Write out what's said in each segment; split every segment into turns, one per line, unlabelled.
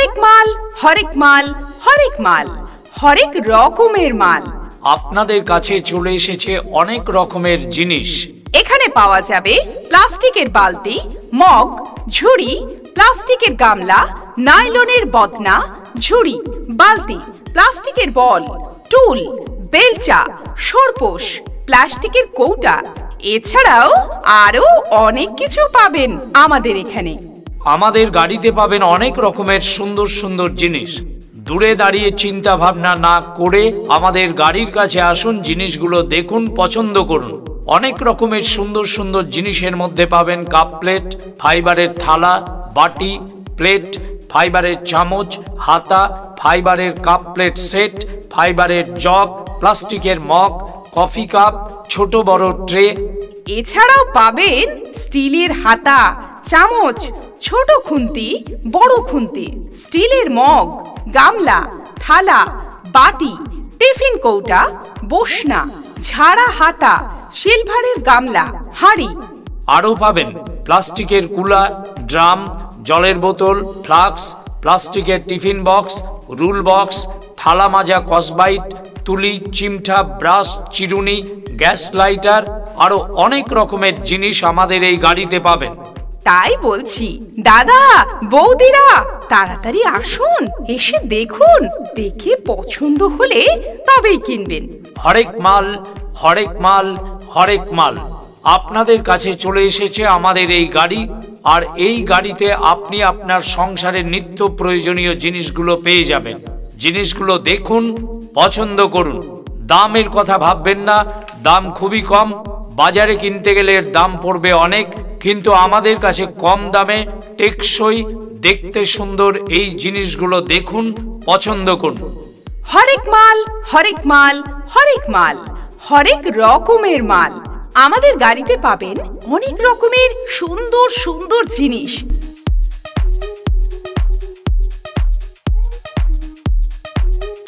হরেক মাল, হরেক মাল, হরেক মাল, হরেক রকমের মাল
আপনাদের কাছে চলে এসেছে অনেক রকমের জিনিস।
এখানে পাওয়া যাবে প্লাস্টিকের বালতি, মগ, ঝুড়ি, প্লাস্টিকের গামলা, নাইলনের বদনা, ঝুড়ি, বালতি, প্লাস্টিকের বল, টুল, বেলচা, সরপোষ, প্লাস্টিকের কৌটা, এছাড়াও আরো অনেক কিছু পাবেন আমাদের এখানে।
আমাদের গাড়িতে পাবেন অনেক রকমের সুন্দর সুন্দর জিনিস। দূরে দাঁড়িয়ে চিন্তা ভাবনা না করে আমাদের গাড়ির কাছে আসুন, জিনিসগুলো দেখুন, পছন্দ করুন। অনেক রকমের সুন্দর সুন্দর জিনিসের মধ্যে পাবেন কাপ প্লেট, ফাইবারের থালা, বাটি, প্লেট, ফাইবারের চামচ, হাতা, ফাইবারের কাপ প্লেট সেট, ফাইবারের জগ, প্লাস্টিকের মগ, কফি কাপ, ছোট বড় ট্রে।
এছাড়াও পাবেন স্টিলের হাতা, চামচ, ছোট খুন্তি, বড় খুন্তি, স্টিলের মগ, গামলা, থালা, বাটি, টিফিন কৌটা, বসনা, ঝাড়া হাতা, সিলভারের গামলা, হাঁড়ি।
আরও পাবেন প্লাস্টিকের কুলা, ড্রাম, জলের বোতল, ফ্লাস্ক, প্লাস্টিকের টিফিন বক্স, রুল বক্স, থালা মাজা কসবাইট, তুলি, চিমটা, ব্রাশ, চিরুনি, গ্যাস লাইটার, আরো অনেক রকমের জিনিস আমাদের এই গাড়িতে পাবেন।
তাই বলছি দাদা, বৌদিরা, তাড়াতাড়ি আসুন, এসে দেখুন, দেখে পছন্দ হলে তবেই কিনবেন।
হরেক মাল, হরেক মাল, হরেক মাল আপনাদের কাছে চলে এসেছে আমাদের এই গাড়ি। আর এই গাড়িতে আপনি আপনার সংসারের নিত্য প্রয়োজনীয় জিনিসগুলো পেয়ে যাবেন। জিনিসগুলো দেখুন, পছন্দ করুন। দামের কথা ভাববেন না, দাম খুবই কম। বাজারে কিনতে গেলে এর দাম পড়বে অনেক, কিন্তু আমাদের কাছে কম দামে টেকসই, দেখতে সুন্দর এই জিনিসগুলো দেখুন, পছন্দ করুন।
হরেক মাল, হরেক মাল, হরেক মাল, হরেক রকমের মাল আমাদের গাড়িতে পাবেন। অনেক রকমের সুন্দর সুন্দর জিনিস।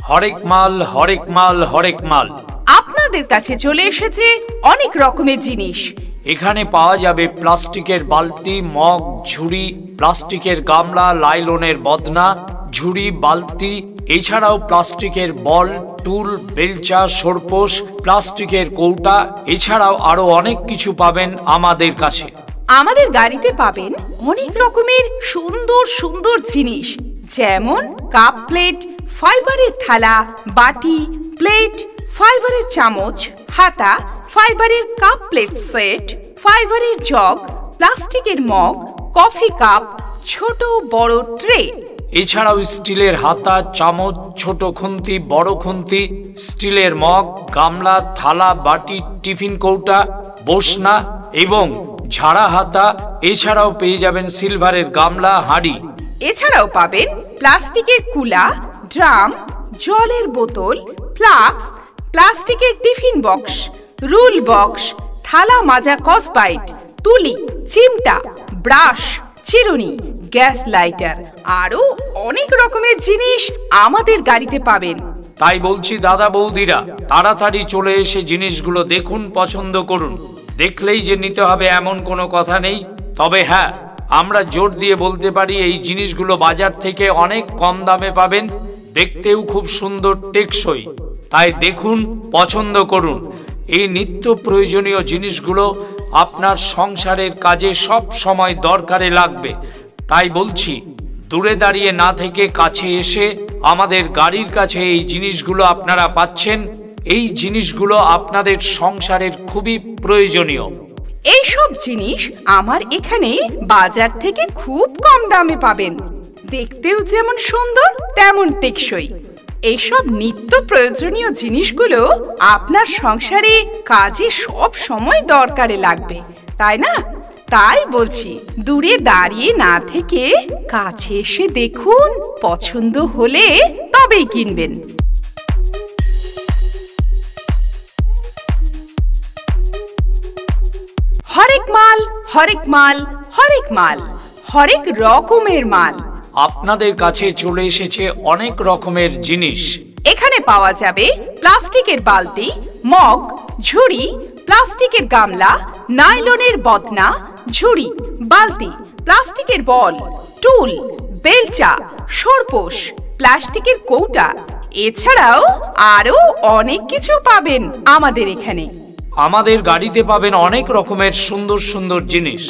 হরেক মাল, হরেক মাল, হরেক মাল
আপনাদের কাছে চলে এসেছে অনেক রকমের জিনিস।
এখানে পাওয়া যাবে প্লাস্টিকের বালতি, মগ, ঝুড়ি, প্লাস্টিকের গামলা, লাইলনের বদনা, ঝুড়ি, বালতি, এছাড়াও প্লাস্টিকের বল, টুল, বেলচা, সরপোষ, প্লাস্টিকের কৌটা, এছাড়াও আরো অনেক কিছু পাবেন আমাদের কাছে।
আমাদের গাড়িতে পাবেন অনেক রকমের সুন্দর সুন্দর জিনিস, যেমন কাপ প্লেট, ফাইবারের থালা, বাটি, প্লেট, ফাইবারের চামচ, হাতা, ফাইবারের কাপ প্লেট সেট, ফাইবারের জগ, প্লাস্টিকের মগ, কফি কাপ, ছোট বড় ট্রে।
এছাড়াও স্টিলের হাতা, চামচ, ছোট খুন্তি, বড় খুন্তি, স্টিলের মগ, গামলা, থালা, বাটি, টিফিন কৌটা, বসনা এবং ঝাড়া হাতা। এছাড়াও পেয়ে যাবেন সিলভারের গামলা, হাঁড়ি।
এছাড়াও পাবেন প্লাস্টিকের কুলা, ড্রাম, জলের বোতল, ফ্লাস্ক, প্লাস্টিকের টিফিন বক্স, রুল বক্স, থালা মাজা কসবাইট, তুলি, চিমটা, ব্রাশ, চিরুনি, গ্যাস লাইটার, আরো অনেক রকমের জিনিস আমাদের গাড়িতে পাবেন।
তাই বলছি দাদা বৌদিরা, তাড়াতাড়ি চলে এসে জিনিসগুলো দেখুন, পছন্দ করুন। দেখলেই যে নিতে হবে এমন কোনো কথা নেই। তবে হ্যাঁ, আমরা জোর দিয়ে বলতে পারি এই জিনিসগুলো বাজার থেকে অনেক কম দামে পাবেন, দেখতেও খুব সুন্দর, টেকসই। তাই দেখুন, পছন্দ করুন। এই নিত্য প্রয়োজনীয় জিনিসগুলো আপনার সংসারের কাজে সব সময় দরকারে লাগবে। তাই বলছি, দূরে দাঁড়িয়ে না থেকে কাছে এসে আমাদের গাড়ির কাছে এই জিনিসগুলো আপনারা পাচ্ছেন। এই জিনিসগুলো আপনাদের সংসারের খুবই প্রয়োজনীয়।
এইসব জিনিস আমার এখানে বাজার থেকে খুব কম দামে পাবেন, দেখতেও যেমন সুন্দর তেমন টেকসই। এইসব নিত্য প্রয়োজনীয় জিনিসগুলো আপনার সংসারে কাজে সব সময় দরকারে লাগবে, তাই না? তাই বলছি, দূরে দাঁড়িয়ে না থেকে কাছে এসে দেখুন, পছন্দ হলে তবেই কিনবেন। হরেক মাল, হরেক মাল, হরেক মাল, হরেক রকমের মাল
আপনাদের কাছে চলে এসেছে অনেক রকমের জিনিস।
এখানে পাওয়া যাবে প্লাস্টিকের বালতি, মগ, ঝুড়ি, প্লাস্টিকের গামলা, নাইলনের বদনা, ঝুড়ি, বালতি, প্লাস্টিকের বল, টুল, বেলচা, সরপোষ, প্লাস্টিকের কৌটা, এছাড়াও আরো অনেক কিছু পাবেন আমাদের এখানে।
আমাদের গাড়িতে পাবেন অনেক রকমের সুন্দর সুন্দর জিনিস।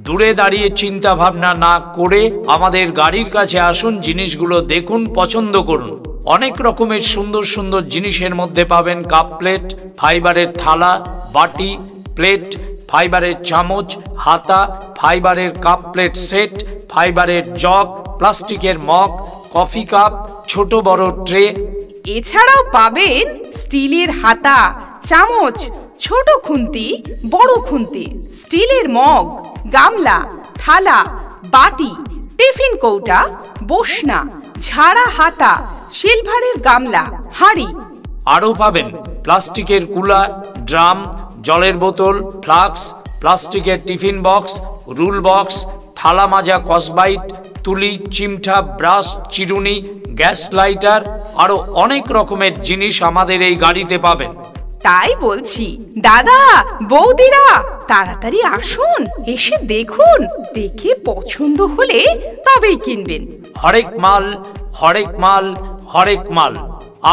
দূরে দাঁড়িয়ে চিন্তা ভাবনা না করে আমাদের গাড়ির কাছে আসুন, জিনিসগুলো দেখুন, পছন্দ করুন। অনেক রকমের সুন্দর সুন্দর জিনিসের মধ্যে পাবেন কাপ প্লেট, ফাইবারের থালা, বাটি, প্লেট, ফাইবারের চামচ, হাতা, ফাইবারের কাপ প্লেট সেট, ফাইবারের জগ, প্লাস্টিকের মগ, কফি কাপ, ছোট বড় ট্রে।
এছাড়াও পাবেন স্টিলের হাতা, চামচ, ছোট খুন্তি, বড় খুন্তি, স্টিলের মগ, গামলা, থালা, বাটি, টিফিন কৌটা, বসনা, ঝাড়া হাতা, সিলভারের গামলা, হাঁড়ি।
আরও পাবেন প্লাস্টিকের কুলার, ড্রাম, জলের বোতল, ফ্লাস্ক, প্লাস্টিকের টিফিন বক্স, রুল বক্স, থালা মাজা কসবাইট, তুলি, চিমটা, ব্রাশ, চিরুনি, গ্যাস লাইটার, আরো অনেক রকমের জিনিস আমাদের এই গাড়িতে পাবেন।
তাই বলছি দাদা বৌদিরা, তাড়াতাড়ি আসুন, এসে দেখুন, দেখে পছন্দ হলে তবেই কিনবেন।
হরেক মাল, হরেক মাল, হরেক মাল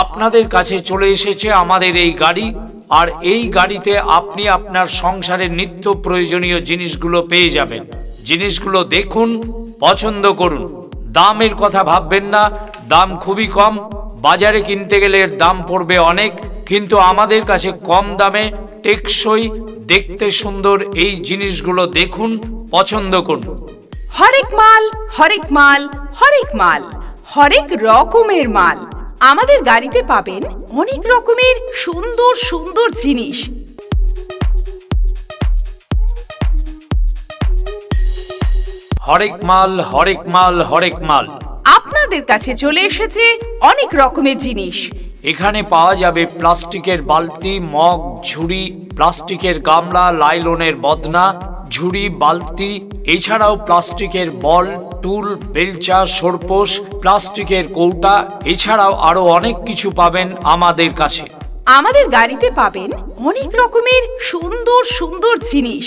আপনাদের কাছে চলে এসেছে আমাদের এই গাড়ি। আর এই গাড়িতে আপনি আপনার সংসারের নিত্য প্রয়োজনীয় জিনিসগুলো পেয়ে যাবেন। জিনিসগুলো দেখুন, পছন্দ করুন। দামের কথা ভাববেন না, দাম খুবই কম। বাজারে কিনতে গেলে এর দাম পড়বে অনেক, কিন্তু আমাদের কাছে কম দামে টেকসই, দেখতে সুন্দর এই জিনিসগুলো দেখুন, পছন্দ করুন।
হরেক মাল, হরেক মাল, হরেক মাল, হরেক রকমের মাল আমাদের গাড়িতে পাবেন। অনেক রকমের সুন্দর সুন্দর জিনিস।
হরেক মাল, হরেক মাল, হরেক মাল
আপনাদের কাছে চলে এসেছে অনেক রকমের জিনিস।
এখানে পাওয়া যাবে প্লাস্টিকের বালতি, মগ, ঝুড়ি, প্লাস্টিকের গামলা, লাইলনের বদনা, ঝুড়ি, বালতি, এছাড়াও প্লাস্টিকের বল, টুল, বেলচা, সরপোষ, প্লাস্টিকের কৌটা, এছাড়াও আরো অনেক কিছু পাবেন আমাদের কাছে।
আমাদের গাড়িতে পাবেন অনেক রকমের সুন্দর সুন্দর জিনিস,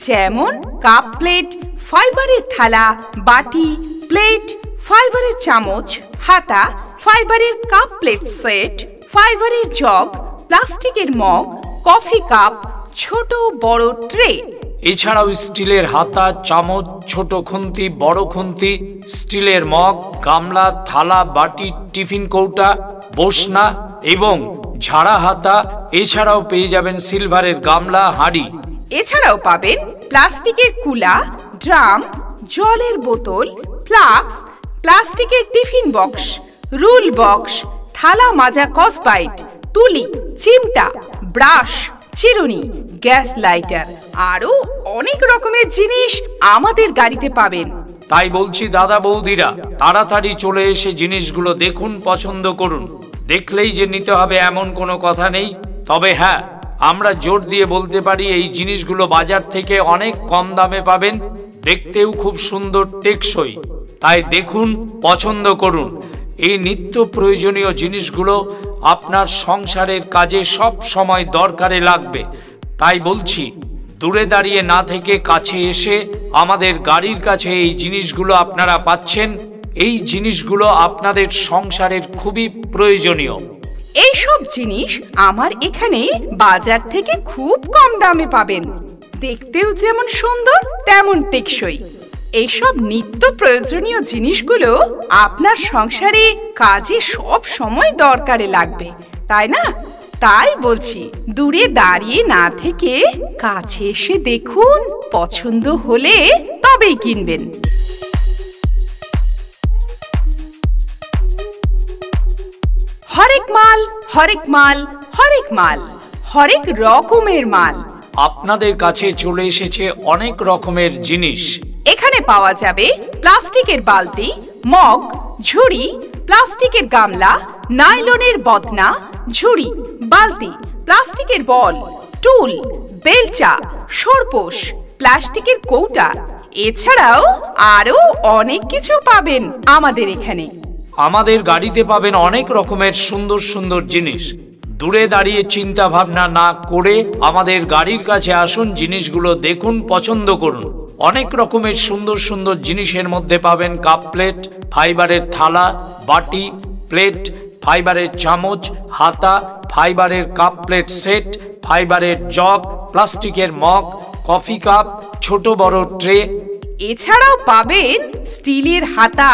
যেমন কাপ প্লেট, ফাইবারের থালা, বাটি, প্লেট, ফাইবারের চামচ, হাতা, ফাইবারের কাপ প্লেট সেট, ফাইবারের জগ, প্লাস্টিকের মগ, কফি কাপ, ছোট বড় ট্রে।
এছাড়াও স্টিলের হাতা, চামচ, ছোট খুন্তি, বড় খুন্তি, স্টিলের মগ, গামলা, থালা, বাটি, টিফিন কৌটা, বসনা এবং ঝাড়া হাতা। এছাড়াও পেয়ে যাবেন সিলভারের গামলা, হাঁড়ি।
এছাড়াও পাবেন প্লাস্টিকের কুলা, ড্রাম, জলের বোতল, ফ্লাস্ক, প্লাস্টিকের টিফিন বক্স, রুল বক্স, থালা মাজা কসবাইট, তুলি, চিমটা, ব্রাশ, চিরুনি, গ্যাস লাইটার, আরো অনেক রকমের জিনিস আমাদের গাড়িতে পাবেন।
তাই বলছি দাদা বৌদিরা, তাড়াতাড়ি চলে এসে জিনিসগুলো দেখুন, পছন্দ করুন। দেখলেই যে নিতে হবে এমন কোনো কথা নেই। তবে হ্যাঁ, আমরা জোর দিয়ে বলতে পারি এই জিনিসগুলো বাজার থেকে অনেক কম দামে পাবেন, দেখতেও খুব সুন্দর, টেকসই। তাই দেখুন, পছন্দ করুন। এই নিত্য প্রয়োজনীয় জিনিসগুলো আপনার সংসারের কাজে সব সময় দরকারে লাগবে। তাই বলছি, দূরে দাঁড়িয়ে না থেকে কাছে এসে আমাদের গাড়ির কাছে এই জিনিসগুলো আপনারা পাচ্ছেন। এই জিনিসগুলো আপনাদের সংসারের খুবই প্রয়োজনীয়।
এই সব জিনিস আমার এখানে বাজার থেকে খুব কম দামে পাবেন, দেখতেও যেমন সুন্দর তেমন টেকসই। এইসব নিত্য প্রয়োজনীয় জিনিসগুলো আপনার সংসারে কাজে সব সময় দরকারে লাগবে, তাই না? তাই বলছি, দূরে দাঁড়িয়ে না থেকে কাছে এসে দেখুন, পছন্দ হলে তবেই কিনবেন। হরেক মাল, হরেক মাল, হরেক মাল, হরেক রকমের মাল
আপনাদের কাছে চলে এসেছে অনেক রকমের জিনিস।
এখানে পাওয়া যাবে প্লাস্টিকের বালতি, মগ, ঝুড়ি, প্লাস্টিকের গামলা, নাইলনের বদনা, ঝুড়ি, বালতি, প্লাস্টিকের বল, টুল, বেলচা, সরপোষ, প্লাস্টিকের কৌটা, এছাড়াও আরো অনেক কিছু পাবেন আমাদের এখানে।
আমাদের গাড়িতে পাবেন অনেক রকমের সুন্দর সুন্দর জিনিস। দূরে দাঁড়িয়ে চিন্তা ভাবনা না করে আমাদের গাড়ির কাছে আসুন, জিনিসগুলো দেখুন, পছন্দ করুন। অনেক রকমের সুন্দর সুন্দর জিনিসের মধ্যে পাবেন কাপ প্লেট, ফাইবারের থালা, বাটি, প্লেট, ফাইবারের চামচ, হাতা, ফাইবারের কাপ প্লেট সেট, ফাইবারের জগ, প্লাস্টিকের মগ, কফি কাপ, ছোট বড় ট্রে।
এছাড়াও পাবেন স্টিলের হাতা,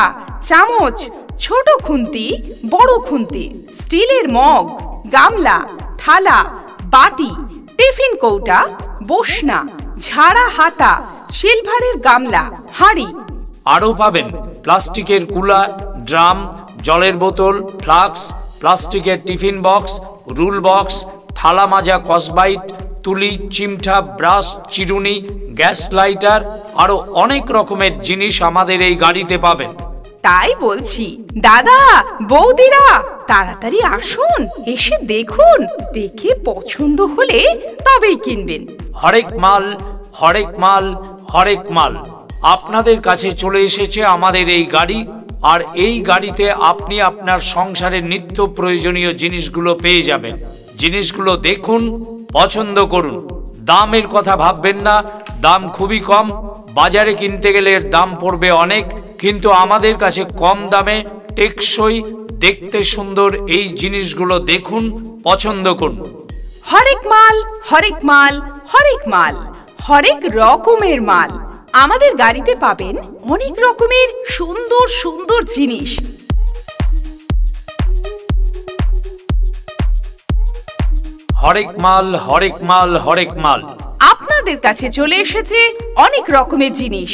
চামচ, ছোট খুন্তি, বড় খুন্তি, স্টিলের মগ, গামলা, থালা, বাটি, টিফিন কৌটা, বসনা, ঝাড়া হাতা, সিলভারের গামলা, হাঁড়ি।
আরও পাবেন প্লাস্টিকের কুলা, ড্রাম, জলের বোতল, ফ্লাস্ক, প্লাস্টিকের টিফিন বক্স, রুল বক্স, থালা মাজা কসবাইট, তুলি, চিমটা, ব্রাশ, চিরুনি, গ্যাস লাইটার, আরও অনেক রকমের জিনিস আমাদের এই গাড়িতে পাবেন।
তাই বলছি দাদা বৌদিরা, তাড়াতাড়ি আসুন, এসে দেখুন, দেখে পছন্দ হলে তবেই কিনবেন।
হরেক মাল, হরেক মাল, হরেক মাল আপনাদের কাছে চলে এসেছে আমাদের এই গাড়ি। আর এই গাড়িতে আপনি আপনার সংসারের নিত্য প্রয়োজনীয় জিনিসগুলো পেয়ে যাবেন। জিনিসগুলো দেখুন, পছন্দ করুন। দামের কথা ভাববেন না, দাম খুবই কম। বাজারে কিনতে গেলে এর দাম পড়বে অনেক, কিন্তু আমাদের কাছে কম দামে টেকসই, দেখতে সুন্দর এই জিনিসগুলো দেখুন, পছন্দ করুন।
হরেক মাল, হরেক মাল, হরেক মাল, হরেক রকমের মাল আমাদের গাড়িতে পাবেন। অনেক রকমের সুন্দর সুন্দর জিনিস।
হরেক মাল, হরেক মাল, হরেক মাল
আপনাদের কাছে চলে এসেছে অনেক রকমের জিনিস।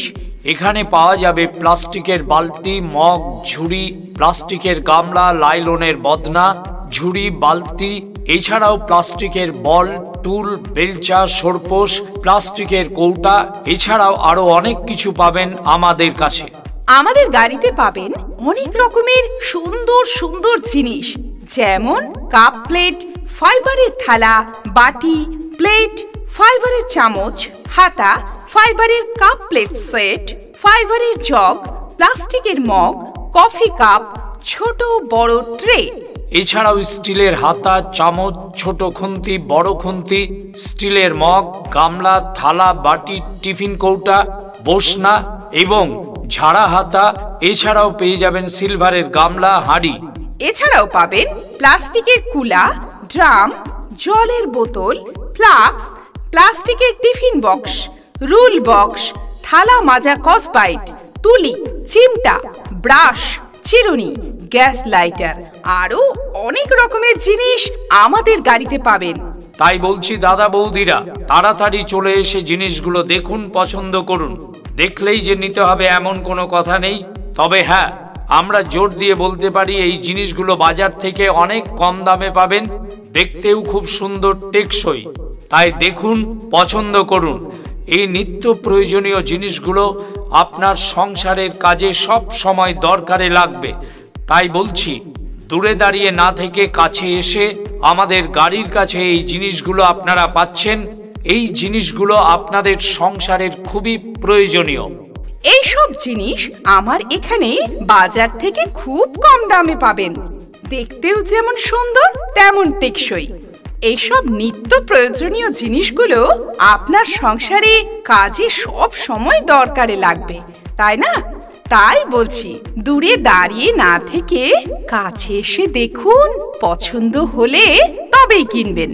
এখানে পাওয়া যাবে প্লাস্টিকের বালতি, মগ, ঝুড়ি, প্লাস্টিকের গামলা, লাইলনের বদনা, ঝুড়ি, বালতি, এছাড়াও প্লাস্টিকের বল, টুল, বেলচা, সরপোষ, প্লাস্টিকের কৌটা, এছাড়াও আরো অনেক কিছু পাবেন আমাদের কাছে।
আমাদের গাড়িতে পাবেন অনেক রকমের সুন্দর সুন্দর জিনিস, যেমন কাপ প্লেট, ফাইবারের থালা, বাটি, প্লেট, ফাইবারের চামচ, হাতা, ফাইবারের কাপ প্লেট সেট, ফাইবারের জগ, প্লাস্টিকের মগ, কফি কাপ, ছোট বড় ট্রে।
এছাড়াও স্টিলের হাতা, চামচ, ছোট খুন্তি, বড় খুন্তি, স্টিলের মগ, গামলা, থালা, বাটি, টিফিন কৌটা, বসনা এবং ঝাড়া হাতা। এছাড়াও পেয়ে যাবেন সিলভারের গামলা, হাঁড়ি।
এছাড়াও পাবেন প্লাস্টিকের কুলা, ড্রাম, জলের বোতল, ফ্লাস্ক, প্লাস্টিকের টিফিন বক্স, রুল বক্স, থালা মাজা কসবাইট, তুলি, চিমটা, ব্রাশ, চিরুনি, গ্যাস লাইটার, আরো অনেক রকমের জিনিস আমাদের গাড়িতে পাবেন।
তাই বলছি দাদা বৌদিরা, তাড়াতাড়ি চলে এসে জিনিসগুলো দেখুন, পছন্দ করুন। দেখলেই যে নিতে হবে এমন কোনো কথা নেই। তবে হ্যাঁ, আমরা জোর দিয়ে বলতে পারি এই জিনিসগুলো বাজার থেকে অনেক কম দামে পাবেন, দেখতেও খুব সুন্দর, টেকসই। তাই দেখুন, পছন্দ করুন। এই নিত্য প্রয়োজনীয় জিনিসগুলো আপনার সংসারের কাজে সব সময় দরকারে লাগবে। তাই বলছি, দূরে দাঁড়িয়ে না থেকে কাছে এসে আমাদের গাড়ির কাছে এই জিনিসগুলো আপনারা পাচ্ছেন। এই জিনিসগুলো আপনাদের সংসারের খুবই প্রয়োজনীয়।
এইসব জিনিস আমার এখানে বাজার থেকে খুব কম দামে পাবেন, দেখতেও যেমন সুন্দর তেমন টেকসই। এইসব নিত্য প্রয়োজনীয় জিনিসগুলো আপনার সংসারে কাজে সব সময় দরকারে লাগবে, তাই না? তাই বলছি, দূরে দাঁড়িয়ে না থেকে কাছে এসে দেখুন, পছন্দ হলে তবেই কিনবেন।